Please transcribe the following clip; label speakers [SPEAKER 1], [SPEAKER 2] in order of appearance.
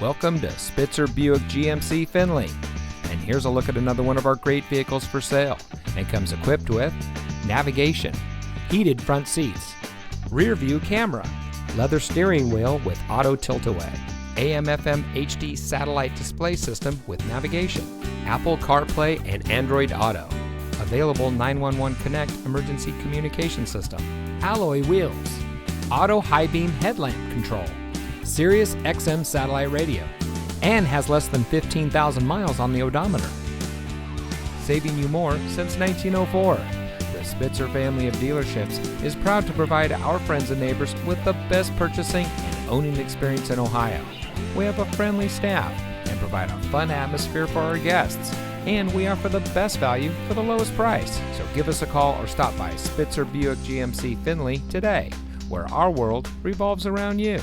[SPEAKER 1] Welcome to Spitzer Buick GMC Findlay. And here's a look at another one of our great vehicles for sale. And comes equipped with navigation, heated front seats, rear view camera, leather steering wheel with auto tilt-away, AM/FM HD satellite display system with navigation, Apple CarPlay and Android Auto, available 911 Connect emergency communication system, alloy wheels, auto high beam headlamp control, Sirius XM satellite radio, and has less than 15,000 miles on the odometer. Saving you more since 1904. The Spitzer family of dealerships is proud to provide our friends and neighbors with the best purchasing and owning experience in Ohio. We have a friendly staff and provide a fun atmosphere for our guests. And we offer the best value for the lowest price. So give us a call or stop by Spitzer Buick GMC Findlay today, where our world revolves around you.